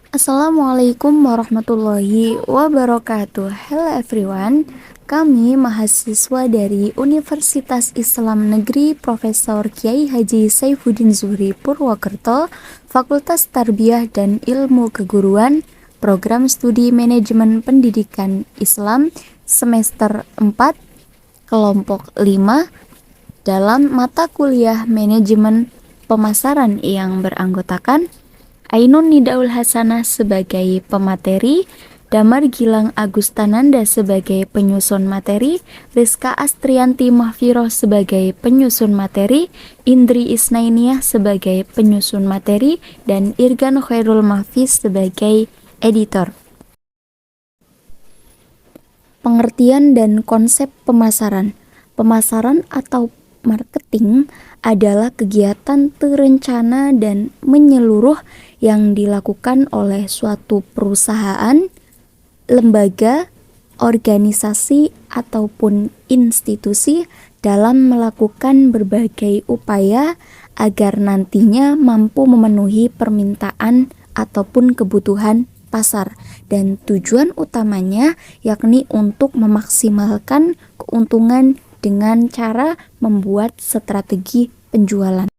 Assalamualaikum warahmatullahi wabarakatuh. Hello everyone, kami mahasiswa dari Universitas Islam Negeri Profesor Kiai Haji Saifuddin Zuhri Purwokerto, Fakultas Tarbiyah dan Ilmu Keguruan, Program Studi Manajemen Pendidikan Islam, semester 4, kelompok 5, dalam mata kuliah Manajemen Pemasaran yang beranggotakan Ainun Nidaul Hasanah sebagai pemateri, Damar Gilang Agustananda sebagai penyusun materi, Rizka Astrianti Mahfiroh sebagai penyusun materi, Indri Isnainiah sebagai penyusun materi, dan Irgan Khairul Mahfiz sebagai editor. Pengertian dan konsep pemasaran. Pemasaran atau marketing adalah kegiatan terencana dan menyeluruh yang dilakukan oleh suatu perusahaan, lembaga, organisasi, ataupun institusi dalam melakukan berbagai upaya agar nantinya mampu memenuhi permintaan ataupun kebutuhan pasar, dan tujuan utamanya yakni untuk memaksimalkan keuntungan dengan cara membuat strategi penjualan.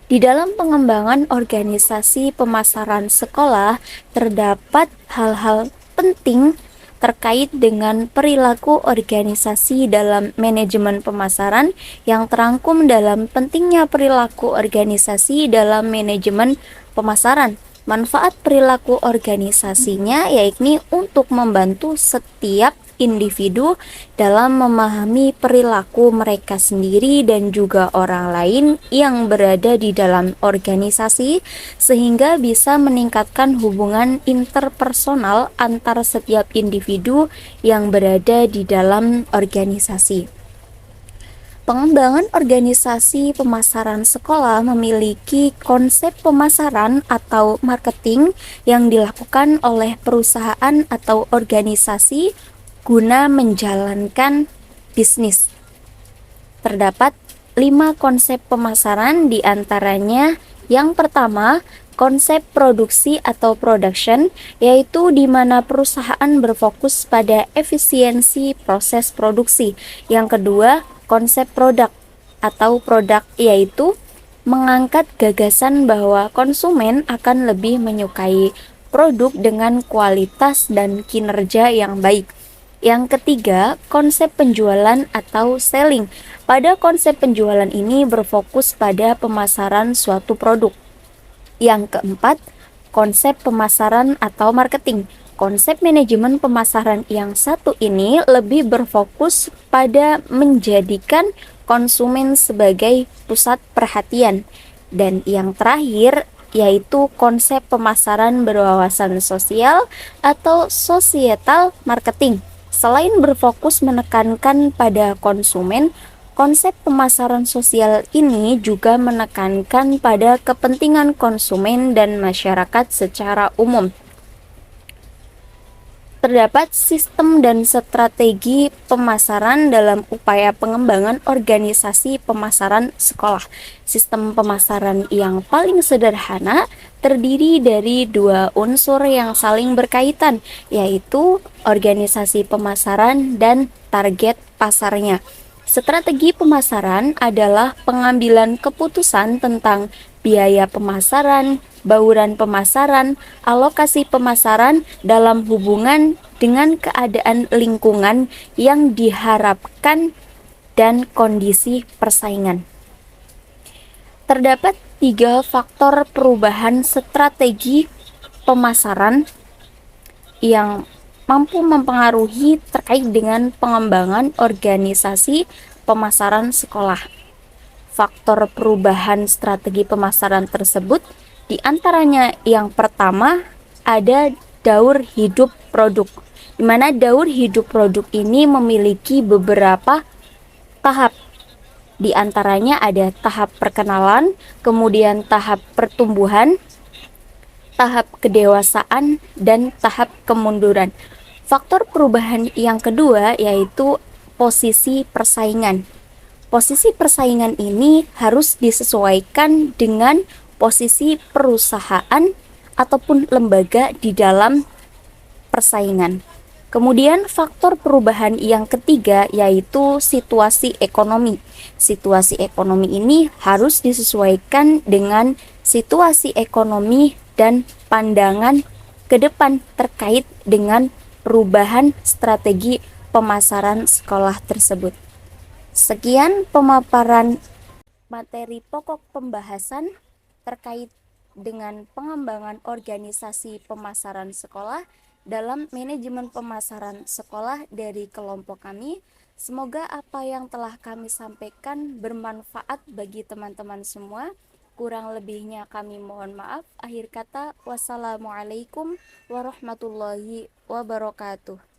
Di dalam pengembangan organisasi pemasaran sekolah, terdapat hal-hal penting terkait dengan perilaku organisasi dalam manajemen pemasaran yang terangkum dalam pentingnya perilaku organisasi dalam manajemen pemasaran. Manfaat perilaku organisasinya yakni untuk membantu setiap individu dalam memahami perilaku mereka sendiri dan juga orang lain yang berada di dalam organisasi, sehingga bisa meningkatkan hubungan interpersonal antara setiap individu yang berada di dalam organisasi. Pengembangan organisasi pemasaran sekolah memiliki konsep pemasaran atau marketing yang dilakukan oleh perusahaan atau organisasi guna menjalankan bisnis. Terdapat 5 konsep pemasaran, diantaranya yang pertama, konsep produksi atau production, yaitu di mana perusahaan berfokus pada efisiensi proses produksi. Yang kedua, konsep produk atau produk, yaitu mengangkat gagasan bahwa konsumen akan lebih menyukai produk dengan kualitas dan kinerja yang baik. Yang ketiga, konsep penjualan atau selling. Pada konsep penjualan ini berfokus pada pemasaran suatu produk. Yang keempat, konsep pemasaran atau marketing. Konsep manajemen pemasaran yang satu ini lebih berfokus pada menjadikan konsumen sebagai pusat perhatian. Dan yang terakhir yaitu konsep pemasaran berwawasan sosial atau societal marketing. Selain berfokus menekankan pada konsumen, konsep pemasaran sosial ini juga menekankan pada kepentingan konsumen dan masyarakat secara umum. Terdapat sistem dan strategi pemasaran dalam upaya pengembangan organisasi pemasaran sekolah. Sistem pemasaran yang paling sederhana terdiri dari 2 unsur yang saling berkaitan, yaitu organisasi pemasaran dan target pasarnya. Strategi pemasaran adalah pengambilan keputusan tentang biaya pemasaran, bauran pemasaran, alokasi pemasaran dalam hubungan dengan keadaan lingkungan yang diharapkan dan kondisi persaingan. Terdapat 3 faktor perubahan strategi pemasaran yang mampu mempengaruhi terkait dengan pengembangan organisasi pemasaran sekolah. Faktor perubahan strategi pemasaran tersebut diantaranya yang pertama ada daur hidup produk, di mana daur hidup produk ini memiliki beberapa tahap. Di antaranya ada tahap perkenalan, kemudian tahap pertumbuhan, tahap kedewasaan, dan tahap kemunduran. Faktor perubahan yang kedua yaitu posisi persaingan. Posisi persaingan ini harus disesuaikan dengan posisi perusahaan ataupun lembaga di dalam persaingan. Kemudian faktor perubahan yang ketiga yaitu situasi ekonomi. Situasi ekonomi ini harus disesuaikan dengan situasi ekonomi dan pandangan ke depan terkait dengan perubahan strategi pemasaran sekolah tersebut. Sekian pemaparan materi pokok pembahasan terkait dengan pengembangan organisasi pemasaran sekolah dalam manajemen pemasaran sekolah dari kelompok kami. Semoga apa yang telah kami sampaikan bermanfaat bagi teman-teman semua. Kurang lebihnya kami mohon maaf. Akhir kata, wassalamualaikum warahmatullahi wabarakatuh.